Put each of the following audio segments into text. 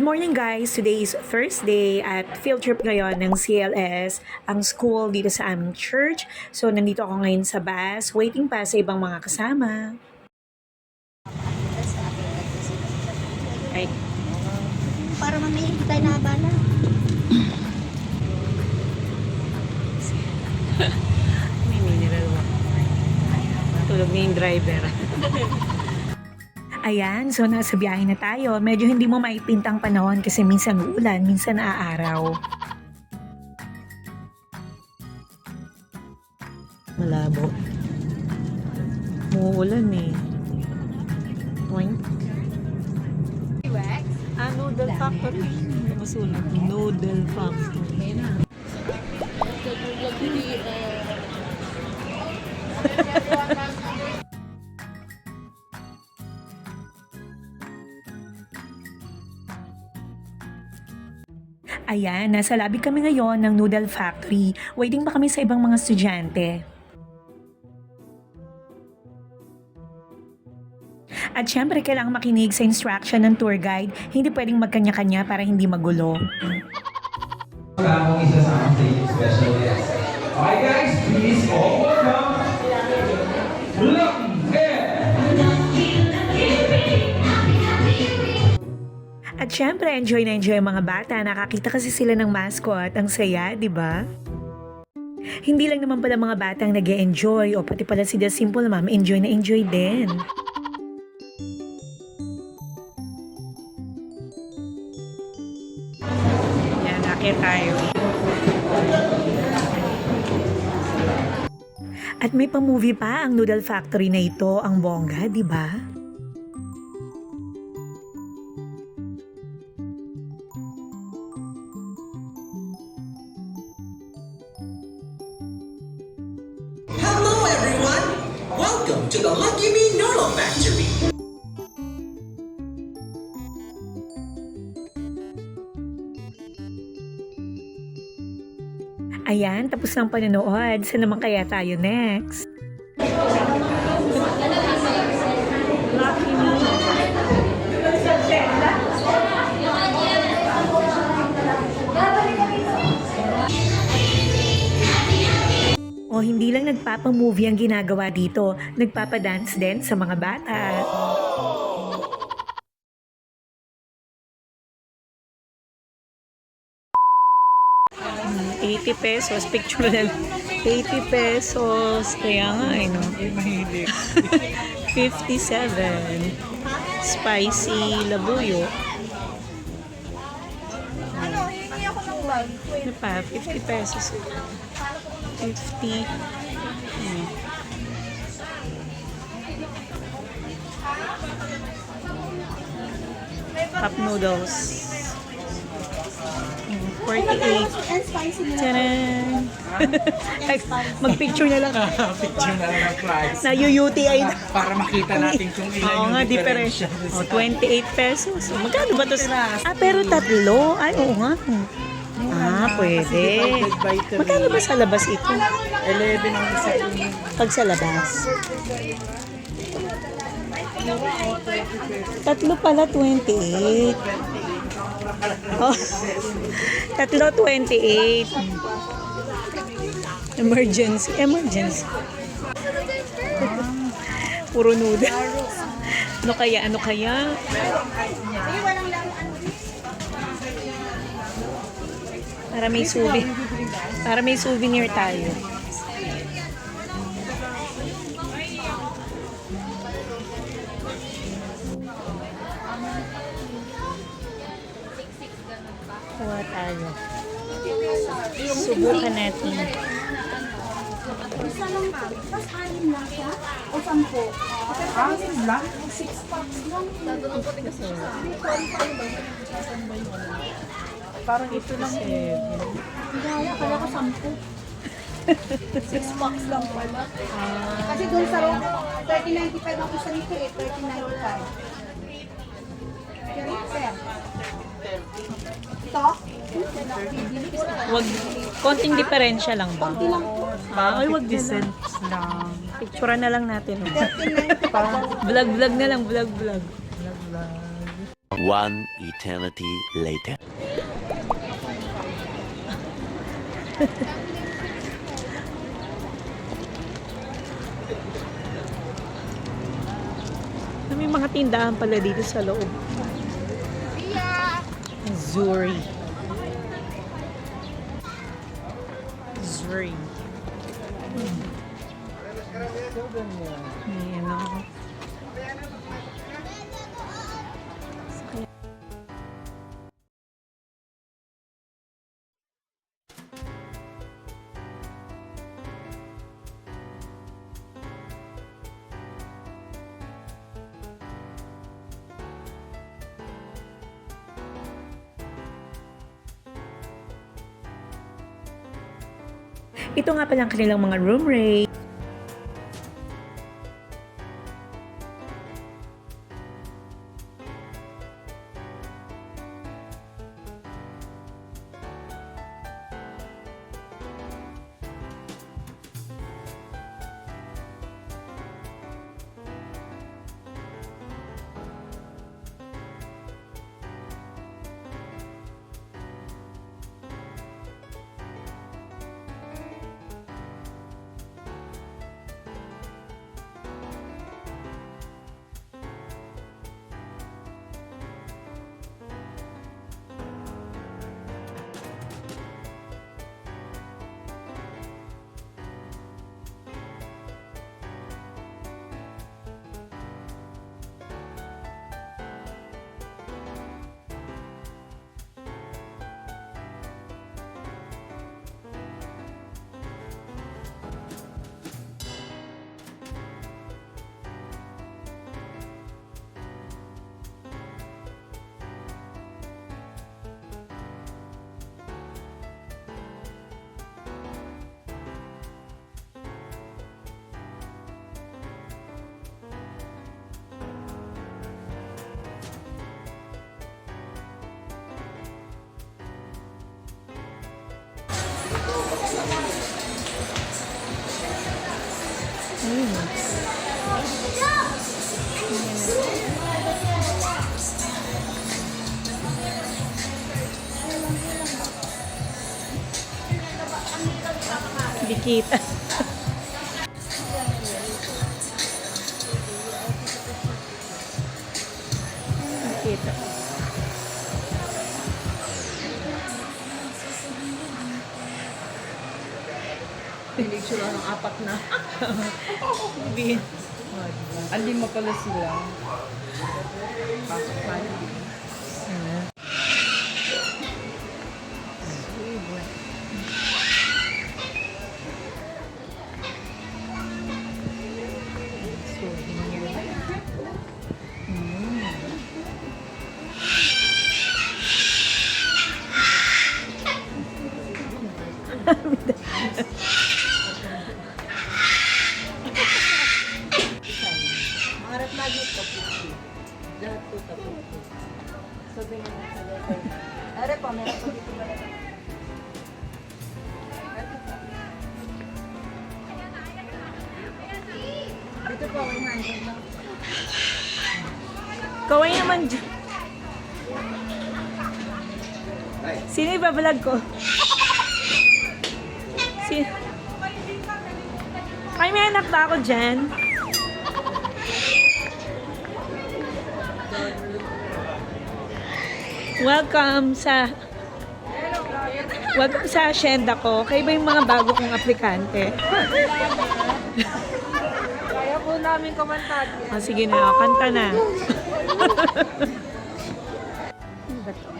morning guys! Today is Thursday at field trip ngayon ng CLS, ang school dito sa aming church. So nandito ako ngayon sa bus, waiting pa sa ibang mga kasama. Ay. Para mamaya hindi tayo nakabala. May mineral water. Tulog na yung driver. Ayan, so nasa biyahe na tayo. Medyo hindi mo maipintang panahon kasi minsan uulan, minsan aaraw. Malabo. Muulan eh. Point. Noodle Factory. Masulat. Noodle Factory. Ayan, nasa lobby kami ngayon ng Noodle Factory. Waiting pa kami sa ibang mga estudyante. At syempre, kailangan makinig sa instruction ng tour guide. Hindi pwedeng magkanya-kanya para hindi magulo. Kamong isasama sa inyong special guest. Okay guys, please all welcome Lucky Hair! At syempre, enjoy na enjoy ang mga bata. Nakakita kasi sila ng mascot. Ang saya, di ba? Hindi lang naman pala mga batang nag-e-enjoy o pati pala si The Simple Mom, enjoy na enjoy din. Yan, nakit tayo. At may pa-movie pa ang Noodle Factory na ito, ang bongga, di ba? Hello everyone! Welcome to the Lucky Me Noodle Factory! Ayan, tapos ng panonood. Saan naman kaya tayo next? Lucky me. O hindi lang nagpapa-movie ang ginagawa dito, nagpapa-dance din sa mga bata. ₱80, picture na lang. ₱80, kaya nga eh, no? 57. Spicy labuyo. Ano, hihingi ako ng bag. Ano pa? ₱50. 50. Cup noodles. 48. And spicy na. Taran! Ay, mag-picture na lang. Picture na lang ang price. Na-UTI na. Para makita natin kung ilan Oo yung nga, diferensya. diferensya. O, ₱28. O, magkano ba ito? Pero tatlo? Ay, oo nga. Pwede. Magkano ba sa labas ito? 11 ang isa. Pag sa labas. Tatlo pala, 28. Oh, tatlo, 28. Emergency. Puro noodle. Ano kaya? Para may souvenir tayo. Kuha tayo. Subukan natin. Isa lang ba? Tapos anim lang siya? O 10? Anim lang? 6 packs lang. Parang ito lang eh. Gaya, kaya ko 10. 6 packs lang pala. Kasi doon sa room, 30.95 ako sa nito eh. 30.95. Sir. Ito? Konting diferensya lang ba? Konti lang po. Ay, wag din lang. Picturean na lang natin. Vlog na lang, vlog. One eternity later. May mga tindahan pala dito sa loob. Zuri. Zuri. Ayan o. Ito nga pala ang kanilang mga room rate. Dikita. Dikita. Pinicture ng apat na. Hindi. Andin mo pala sila. Pasok pa. Harap magnet po. Lahat po tapos. Sabi nga sa level. Are pa, meron po dito ba? Dito po, 100 lang. Kaway naman dyan. Sino ibabalag ko? Sino? Ay, may anak ba ako dyan? Welcome sa asyenda ko. Kayo ba yung mga bago kong aplikante? Kaya po namin kumanta. Oh, sige na, kanta na. Ano ba to?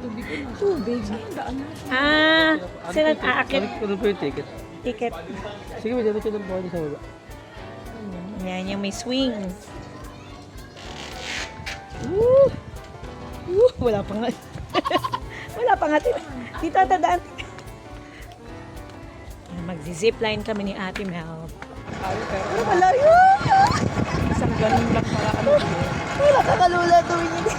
tubig ko na. Tubig. Daan na. Sila aakit Ano po yung ticket? ticket. Sige, may dapat yung po sa baba. Yan, yung may swing. Woo! Woo! Wala pa nga. Wala pa nga. Dito tadaan. Magzi-zipline kami ni Ate Mel. Pero malayo! Isang ganun lang para ano. Wala ka kalula tuwing yun.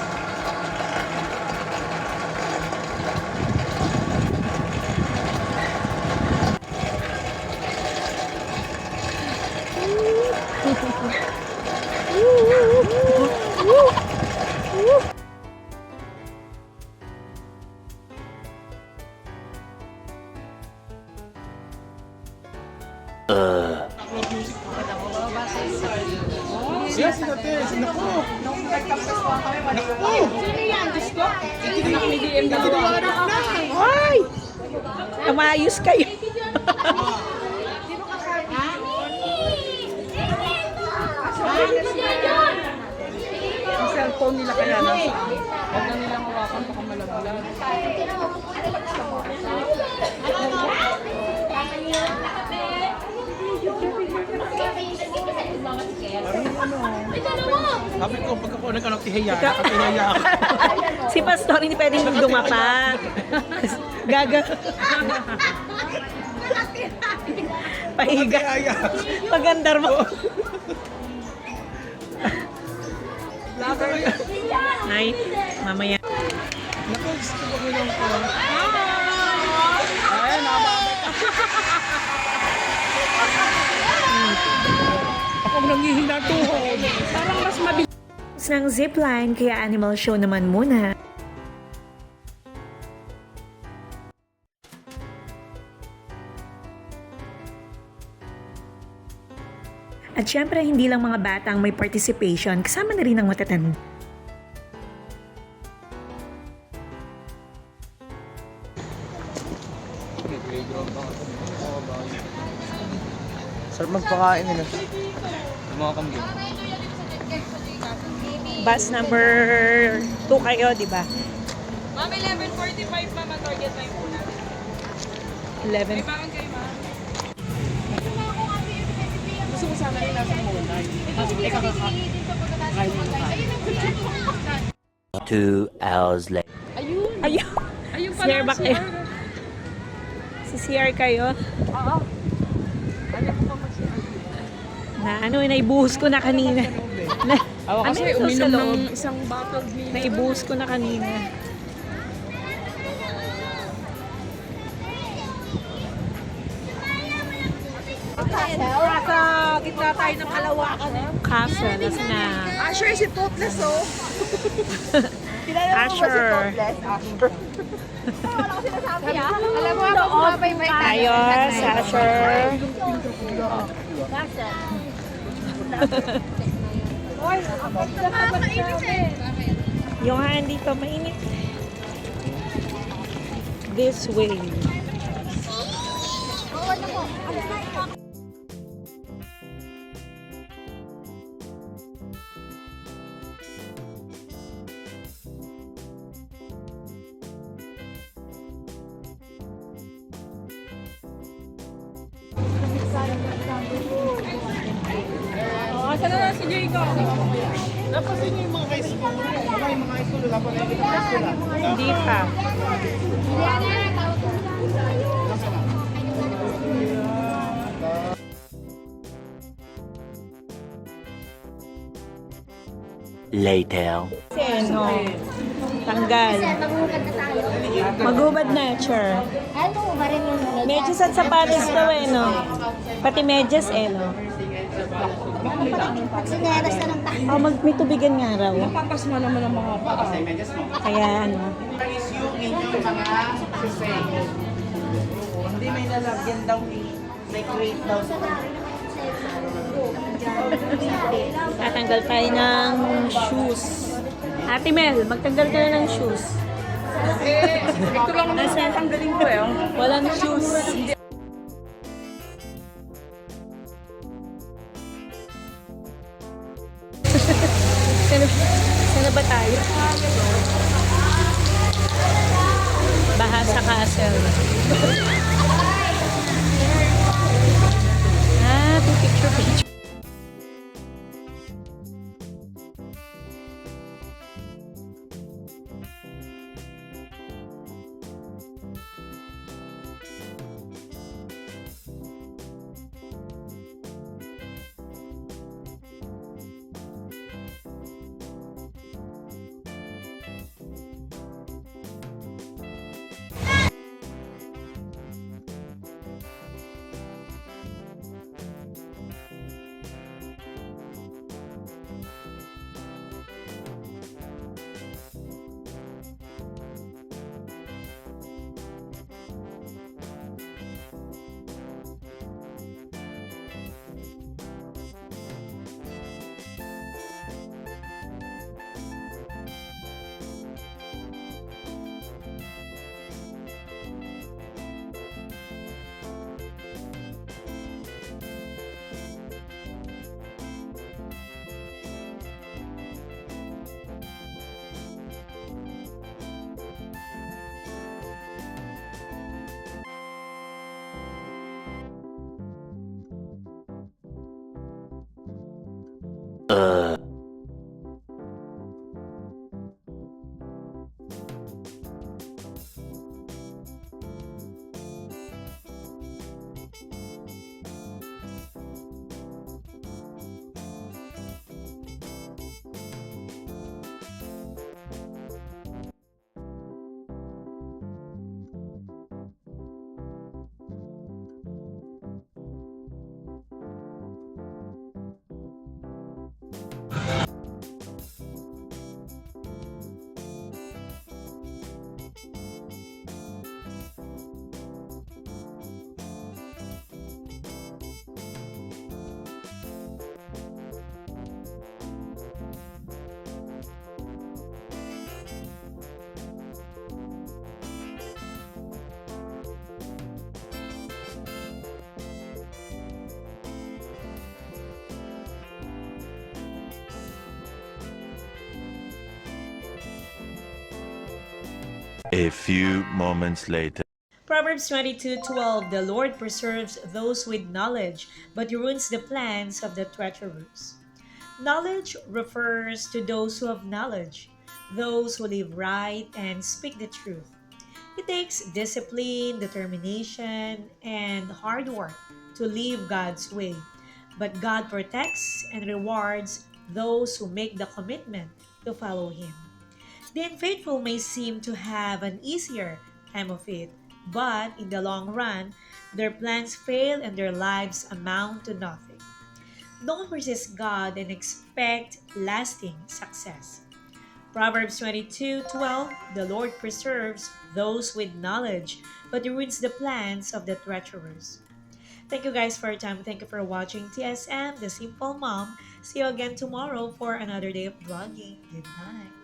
Ay! Tumayos kayo. Yung cellphone nila kaya nasa. Huwag na nilang hawakan baka malaglag. Sabi ko, pag ako nagkanak tihiya, nakatihiya ako. Si Pastor hindi pwedeng dumapa. Gaga. Pahiga. Pagandar mo. Ay, mamaya. Naku, gusto ko lang ko. Ayan, nababay ka. Ako nanghihina tuhod. Parang mas mabilis. Ng zipline, kaya animal show naman muna. At syempre, hindi lang mga batang may participation, kasama na rin ang matatanda. Sarap magpakain nila. Yung mga kambing. Bus number 2 kayo, di ba? Ma'am, 11:45 ma'am, ang target time po natin. 11. Bakit kayo ma'am? Gusto ko sana rin nasa muna. Ikaw ka. 2 hours later. Ayun. Ayun. Ayun CR pala ba kayo? Si CR kayo? Oo. Ano mo pa mag-CR? Na ano, naibuhos ko na kanina. Na, Ako kasi ano ito sa uminom loob? ng isang bottle vinegar. Naibuhos ko na kanina. Nasa gitna tayo ng kalawakan eh. Castle, nasa na. Asher si Topless oh. Asher. Alam mo ako bumabay-bay tayo. Ayos, Asher. Nakakainit eh. Yung hand dito, mainit. This way. Asa na si Jacob? Dapat yun yung mga high school. Baka yung mga high school, wala pa na yung high school. Hindi pa. Later. Ano? Tanggal. Maghubad na, sure. Ano ba rin yung Medyas at sapatos daw eh, no? Pati medyas eh, no? sinelas na ng tayo? Oh, may tubigan nga raw. Papasma naman ang mga paa. Kaya ano. is yung inyong mga susay. Hindi may lalagyan daw ni decorate daw sa Tatanggal tayo ng shoes. Ate Mel, magtanggal ka na ng shoes. Ito lang naman sa tanggalin ko eh. Walang shoes. Sana ba tayo? Nasa castle. Picture. A few moments later. Proverbs 22:12, the Lord preserves those with knowledge, but ruins the plans of the treacherous. Knowledge refers to those who have knowledge, those who live right and speak the truth. It takes discipline, determination, and hard work to live God's way. But God protects and rewards those who make the commitment to follow Him. The unfaithful may seem to have an easier time of it, but in the long run, their plans fail and their lives amount to nothing. Don't resist God and expect lasting success. Proverbs 22:12, the Lord preserves those with knowledge, but ruins the plans of the treacherous. Thank you guys for your time. Thank you for watching TSM, The Simple Mom. See you again tomorrow for another day of vlogging. Good night.